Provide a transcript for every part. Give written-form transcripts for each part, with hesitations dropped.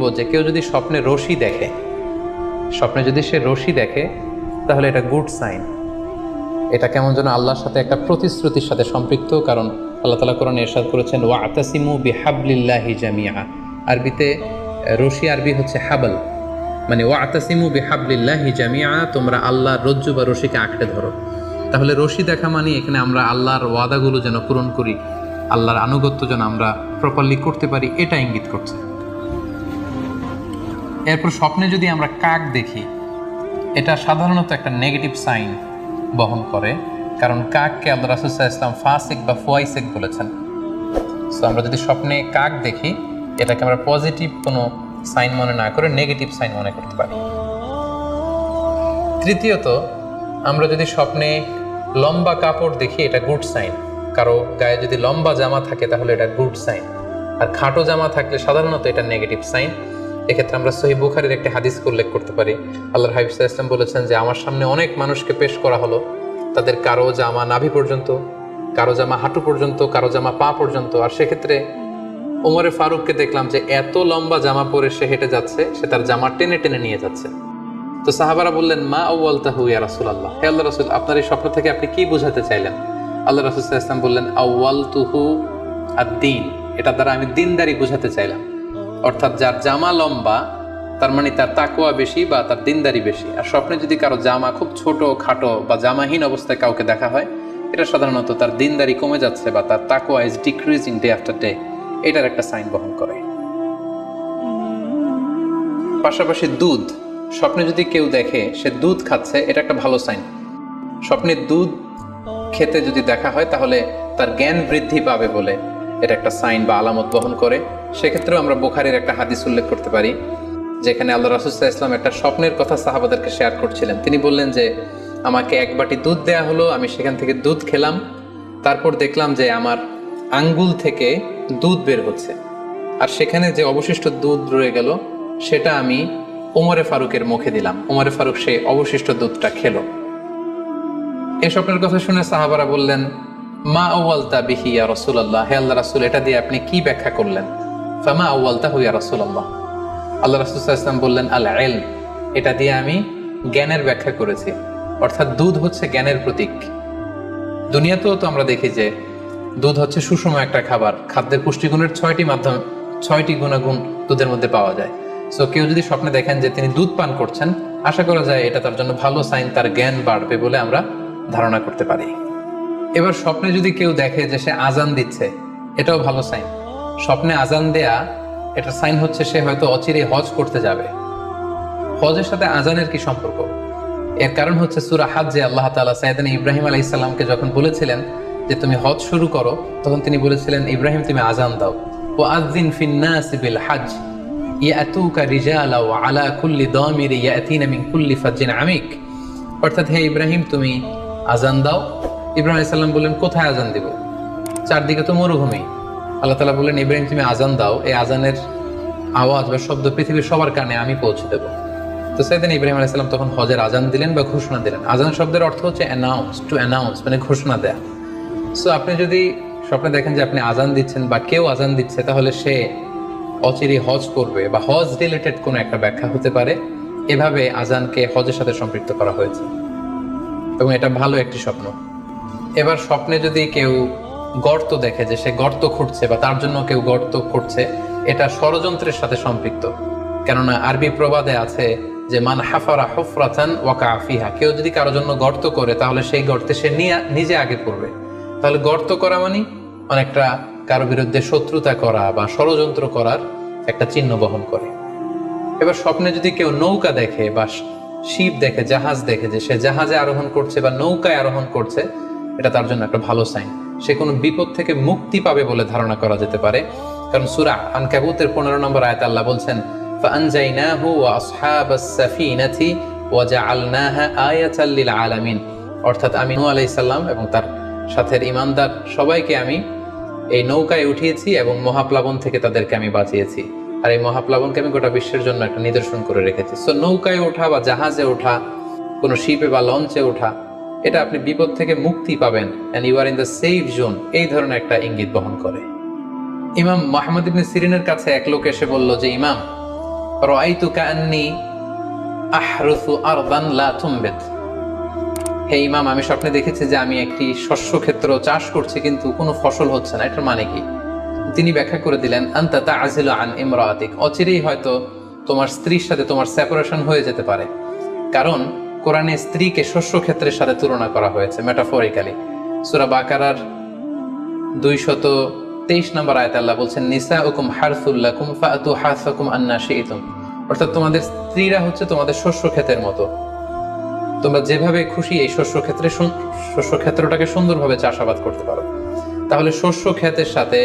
করব যে কেউ যদি স্বপ্নে রশি দেখে, স্বপ্নে যদি সে রশি দেখে তাহলে এটা গুড সাইন। এটা কেমন যেন আল্লাহর সাথে একটা প্রতিশ্রুতির সাথে সম্পৃক্ত, কারণ আল্লাহ তাআলা কোরআনে ইরশাদ করেছেন ওয়াতাসিমু বিহাবলিল্লাহি জামিআ। আরবিতে রশি আরবি হচ্ছে হাবল, মানে ওয়াতাসিমু বিহাবলিল্লাহি জামিআ, তোমরা আল্লাহর রজ্জু বা রশিকে আঁকড়ে ধরো। তাহলে রশি দেখা মানে এখানে আমরা আল্লাহর ওয়াদাগুলো যেন পূরণ করি, আল্লাহর আনুগত্য যেন আমরা প্রপারলি করতে পারি, এটা ইঙ্গিত করছে। এরপর স্বপ্নে যদি আমরা কাক দেখি, এটা সাধারণত একটা নেগেটিভ সাইন বহন করে, কারণ কাককে আল্লাহ রাসূল সাল্লাল্লাহু আলাইহি ওয়াসাল্লাম ফাসিক বা ফুয়াইসিক বলেছেন। সো আমরা যদি স্বপ্নে কাক দেখি, এটাকে আমরা পজিটিভ কোনো সাইন মনে না করে নেগেটিভ সাইন মনে করতে পারি। তৃতীয়ত, আমরা যদি স্বপ্নে লম্বা কাপড় দেখি, এটা গুড সাইন। কারো গায়ে যদি লম্বা জামা থাকে তাহলে এটা গুড সাইন, আর খাটো জামা থাকলে সাধারণত এটা নেগেটিভ সাইন। এক্ষেত্রে আমরা সহিহ বুখারীর একটি হাদিস উল্লেখ করতে পারি। আল্লাহর হাবিব সাল্লাল্লাহু আলাইহি ওয়াসাল্লাম বলেছেন যে আমার সামনে অনেক মানুষকে পেশ করা হলো, তাদের কারো জামা নাভি পর্যন্ত, কারো জামা হাঁটু পর্যন্ত, কারো জামা পা পর্যন্ত। আর সেক্ষেত্রে ওমরে ফারুককে দেখলাম যে এত লম্বা জামা পরে সে হেঁটে যাচ্ছে, সে তার জামা টেনে টেনে নিয়ে যাচ্ছে। তো সাহাবারা বললেন মা আউয়ালতাহু ইয়া রাসূলুল্লাহ, হে আল্লাহর রাসূল, আপনার এই স্বপ্ন থেকে আপনি কি বোঝাতে চাইলেন? আল্লাহ রাসূল সাল্লাল্লাহু আলাইহি ওয়াসাল্লাম বললেন আউয়ালতুহু আদ-দীন, এটা দ্বারা আমি দ্বীনদারি বোঝাতে চাইলাম। অর্থাৎ যার জামা লম্বা তার মানে তার তাকওয়া বেশি বা তার দ্বীনদারি বেশি। আর স্বপ্নে যদি কারো জামা খুব ছোট খাটো বা জামাহীন অবস্থায় কাউকে দেখা হয়, এটা সাধারণত তার দ্বীনদারি কমে যাচ্ছে বা তার তাকওয়া is decreasing day after day, এটার একটা সাইন বহন করে। পাশাপাশি দুধ, স্বপ্নে যদি কেউ দেখে সে দুধ খাচ্ছে, এটা একটা ভালো সাইন। স্বপ্নে দুধ খেতে যদি দেখা হয় তাহলে তার জ্ঞান বৃদ্ধি পাবে বলে এটা একটা সাইন বা আলামত বহন করে। সেক্ষেত্রেও আমরা বুখারীর একটা হাদিস উল্লেখ করতে পারি, যেখানে আল্লাহ রাসূল সাল্লাল্লাহু আলাইহি ওয়াসাল্লাম একটা স্বপ্নের কথা সাহাবাদেরকে শেয়ার করছিলেন। তিনি বললেন যে আমাকে এক বাটি দুধ দেয়া হলো, আমি সেখান থেকে দুধ খেলাম, তারপর দেখলাম যে আমার আঙ্গুল থেকে দুধ বের হচ্ছে, আর সেখানে যে অবশিষ্ট দুধ রয়ে গেল সেটা আমি ওমরে ফারুকের মুখে দিলাম। ওমরে ফারুক সেই অবশিষ্ট দুধটা খেলো। এই স্বপ্নের কথা শুনে সাহাবারা বললেন মা আউয়ালতা বিহি ইয়া রাসূলুল্লাহ, হে আল্লাহর রাসূল, এটা দিয়ে আপনি কি ব্যাখ্যা করলেন? ফামা আউয়ালতাহু ইয়া রাসূলুল্লাহ, আল্লাহ রাসূল সাল্লাল্লাহু আলাইহি ওয়াসাল্লাম বললেন আল ইলম, এটা দিয়ে আমি জ্ঞানের ব্যাখ্যা করেছি। অর্থাৎ দুধ হচ্ছে জ্ঞানের প্রতীক। দুনিয়াতেও তো আমরা দেখি যে দুধ হচ্ছে সুষম একটা খাবার, খাদ্যের পুষ্টিগুণের 6টি গুণাগুণ দুধের মধ্যে পাওয়া যায়। সো কেউ যদি স্বপ্নে দেখেন যে তিনি দুধ পান করছেন, আশা করা যায় এটা তার জন্য ভালো সাইন, তার জ্ঞান বাড়বে বলে আমরা ধারণা করতে পারি। এবার স্বপ্নে যদি কেউ দেখে যে সে আজান দিচ্ছে, এটাও ভালো সাইন। স্বপ্নে আজান দেয়া এটা সাইন হচ্ছে সে হয়তো অচিরে হজ করতে যাবে। হজের সাথে আজানের কি সম্পর্ক? এর কারণ হচ্ছে সূরা হজ্জে আল্লাহ তাআলা সাইয়েদনা ইব্রাহিম আলাইহিস সালামকে যখন বলেছিলেন যে তুমি হজ শুরু করো, তখন তিনি বলেছিলেন ইব্রাহিম তুমি আজান দাও, ওয়াআযিন ফিন নাসি বিল হজ ইয়াতুকা রিজালা ওয়া আলা কুল্লি দামির ইয়াতিনা মিন কুল্লি ফাজ্জিন আমিক। অর্থাৎ হে ইব্রাহিম তুমি আজান দাও। ইব্রাহিম আলাইহিস সালাম বললেন কোথায় আজান দিব? চারদিকে তো মরুভূমি। আল্লাহ তাআলা বললেন ইব্রাহিম তুমি আজান দাও, এই আজানের আওয়াজ বা শব্দ পৃথিবীর সবার কানে আমি পৌঁছে দেব। তো সাইয়েদনা ইব্রাহিম আলাইহিস সালাম তখন হজের আজান দিলেন বা ঘোষণা দিলেন। আজান শব্দের অর্থ হচ্ছে অ্যানাউন্স, টু অ্যানাউন্স, মানে ঘোষণা দেয়া। সো আপনি যদি স্বপ্নে দেখেন যে আপনি আজান দিচ্ছেন বা কেউ আজান দিচ্ছে, তাহলে সে অচিরে হজ করবে বা হজ রিলেটেড কোনো একটা ব্যাখ্যা হতে পারে। এভাবে আজানকে হজের সাথে সম্পৃক্ত করা হয়েছে এবং এটা ভালো একটি স্বপ্ন। এবার স্বপ্নে যদি কেউ গর্ত দেখে যে সে গর্ত খুঁড়ছে বা তার জন্য কেউ গর্ত খুঁড়ছে, এটা ষড়যন্ত্রের সাথে সম্পৃক্ত। কেননা আরবি প্রবাদে আছে যে মান হাফারা হুফরাতান ওয়াকা ফিহা, কেউ যদি কারোর জন্য গর্ত করে তাহলে সেই গর্তে সে নিজে আগে পড়বে। তাহলে গর্ত করা মানে অনেকটা কারো বিরুদ্ধে শত্রুতা করা বা ষড়যন্ত্র করার একটা চিহ্ন বহন করে। এবার স্বপ্নে যদি কেউ নৌকা দেখে বা শিপ দেখে, জাহাজ দেখে যে সে জাহাজে আরোহণ করছে বা নৌকায় আরোহণ করছে, এটা তার জন্য একটা ভালো সাইন। সে কোনো বিপদ থেকে মুক্তি পাবে বলে ধারণা করা যেতে পারে। কারণ সূরা আনকাবুতের 15 নম্বর আয়াতে আল্লাহ বলছেন ফাআনজাইনাহু ওয়া আসহাবাস সাফিনাতি ওয়া জাআলনাহা আয়াতাল লিল আলামিন। অর্থাৎ আমি নূহ আলাইহিস সালাম এবং তার সাথের ঈমানদার সবাইকে আমি এই নৌকায় উঠিয়েছি এবং মহাপ্লাবন থেকে তাদেরকে আমি বাঁচিয়েছি। আর এই মহাপ্লাবনকে আমি গোটা বিশ্বের জন্য একটা নিদর্শন করে রেখেছি। সো নৌকায় ওঠা বা জাহাজে ওঠা, কোনো শিপে বা লঞ্চে ওঠা, এটা আপনি বিপদ থেকে মুক্তি পাবেন, and you are in the safe zone, এই ধরনের একটা ইঙ্গিত বহন করে। ইমাম মুহাম্মদ ইবনে সিরিনের কাছে এক লোক এসে বলল যে ইমাম, রাআইতু কাআন্নী আহরুসু আরদান লা তুমবিত। হে ইমাম, আমি স্বপ্নে দেখেছি যে আমি একটি শস্য ক্ষেত্র চাষ করছি কিন্তু কোনো ফসল হচ্ছে না, এটার মানে কি? তিনি ব্যাখ্যা করে দিলেন, আনতা তা'জিলু আন ইমরাতিক, অচিরেই হয়তো তোমার স্ত্রীর সাথে তোমার সেপারেশন হয়ে যেতে পারে। কারণ কোরআনে স্ত্রীকে শস্য ক্ষেত্রের সাথে তুলনা করা হয়েছে মেটাফরিক্যালি। সূরা বাকারার 223 নম্বর আয়াতে আল্লাহ বলছেন, নিসাউকুম হারসুল লাকুম ফাআতু হারসাকুম আন্না শি'তুম। অর্থাৎ তোমাদের স্ত্রীরা হচ্ছে তোমাদের শস্য ক্ষেতের মতো, তোমরা যেভাবে খুশি এই শস্য ক্ষেত্রটাকে সুন্দরভাবে চাষাবাদ করতে পারো। তাহলে শস্য ক্ষেতের সাথে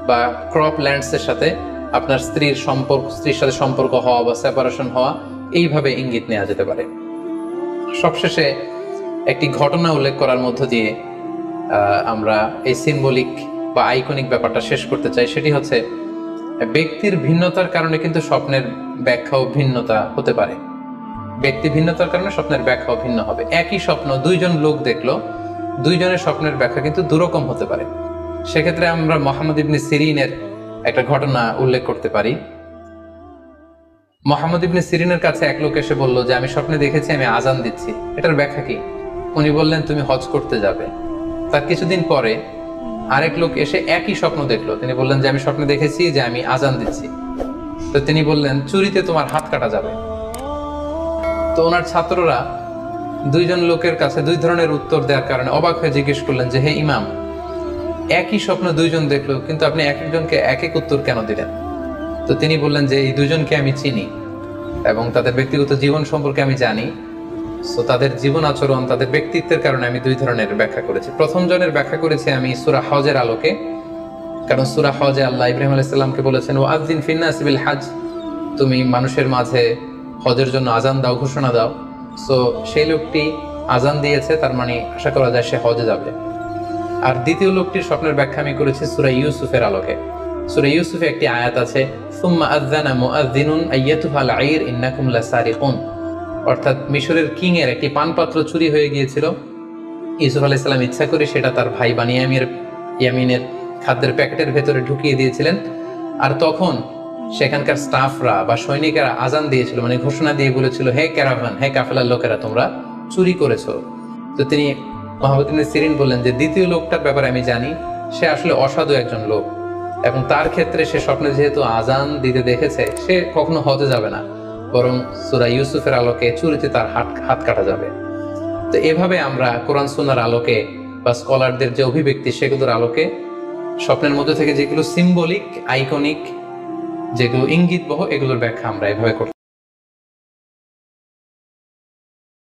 বা ক্রপ ল্যান্ডসের সাথে আপনার স্ত্রীর সাথে সম্পর্ক হওয়া বা সেপারেশন হওয়া, এইভাবে ইঙ্গিত নেওয়া যেতে পারে। সবশেষে একটি ঘটনা উল্লেখ করার মধ্য দিয়ে আমরা এই সিম্বলিক বা আইকনিক ব্যাপারটা শেষ করতে চাই। সেটি হচ্ছে, ব্যক্তির ভিন্নতার কারণে কিন্তু স্বপ্নের ব্যাখ্যাও ভিন্নতা হতে পারে। ব্যক্তি ভিন্নতার কারণে স্বপ্নের ব্যাখ্যাও ভিন্ন হবে। একই স্বপ্ন দুইজন লোক দেখলো, দুইজনের স্বপ্নের ব্যাখ্যা কিন্তু দুরকম হতে পারে। সেক্ষেত্রে আমরা মুহাম্মদ ইবনে সিরিনের একটা ঘটনা উল্লেখ করতে পারি। মুহাম্মদ ইবনে সিরিনের কাছে এক লোক এসে বলল যে আমি স্বপ্নে দেখেছি আমি আজান দিচ্ছি, এটার ব্যাখ্যা কি? উনি বললেন তুমি হজ করতে যাবে। তার কিছুদিন পরে আরেক লোক এসে একই স্বপ্ন দেখলো, তিনি বললেন যে আমি স্বপ্নে দেখেছি যে আমি আজান দিচ্ছি। তো তিনি বললেন চুরিতে তোমার হাত কাটা যাবে। তো ওনার ছাত্ররা দুইজন লোকের কাছে দুই ধরনের উত্তর দেওয়ার কারণে অবাক হয়ে জিজ্ঞেস করলেন যে হে ইমাম, একই স্বপ্ন দুইজন দেখলো কিন্তু আপনি এক একজনকে এক এক উত্তর কেন দিলেন? তো তিনি বললেন যে এই দুজনকে আমি চিনি এবং তাদের ব্যক্তিগত জীবন সম্পর্কে আমি জানি, সো তাদের জীবন আচরণ, তাদের ব্যক্তিত্বের কারণে আমি দুই ধরনের ব্যাখ্যা করেছি। প্রথম জনের ব্যাখ্যা করেছি আমি সূরা হজের আলোকে, কারণ সূরা হজে আল্লাহ ইব্রাহিম আলাইহিস সালামকে বলেছেন ওয়াযিন ফিন্নাস বিল হজ, তুমি মানুষের মাঝে হজের জন্য আজান দাও, ঘোষণা দাও। সো সেই লোকটি আজান দিয়েছে, তার মানে আশা করা যায় সে হজে যাবে। আর দ্বিতীয় লোকটির স্বপ্নের ব্যাখ্যা আমি করেছি সূরা ইউসুফের আলোকে। সূরা ইউসুফে একটি আয়াত আছে, সুম্মা আযানা মুআযযিনুন আইয়াতুহাল আইর ইন্নাকুম লাসারিকুন। অর্থাৎ মিশরের কিং এর একটি পানপাত্র চুরি হয়ে গিয়েছিল। ইউসুফ আলাইহিস সালাম ইচ্ছা করে সেটা তার ভাই ইয়ামিনের খাদ্যের প্যাকেটের ভেতরে ঢুকিয়ে দিয়েছিলেন। আর তখন সেখানকার স্টাফরা বা সৈনিকেরা আজান দিয়েছিল, মানে ঘোষণা দিয়ে বলেছিল, হে ক্যারাভান, হে কাফেলার লোকেরা, তোমরা চুরি করেছো। তো তিনি মুহাম্মদ ইবনে সিরিন বললেন যে দ্বিতীয় লোকটার ব্যাপারে আমি জানি, সে আসলে অসাধু একজন লোক এবং তার ক্ষেত্রে সে স্বপ্নে যেহেতু আজান দিতে দেখেছে, সে কখনো হজে যাবে না, বরং সূরা ইউসুফের আলোকে চুরিতে তার হাত কাটা যাবে। তো এভাবে আমরা কোরআন সুন্নাহর আলোকে বা স্কলারদের যে অভিব্যক্তি সেগুলোর আলোকে স্বপ্নের মধ্যে থেকে যেগুলো সিম্বলিক, আইকনিক, যেগুলো ইঙ্গিতবহ, এগুলোর ব্যাখ্যা আমরা এভাবে করতে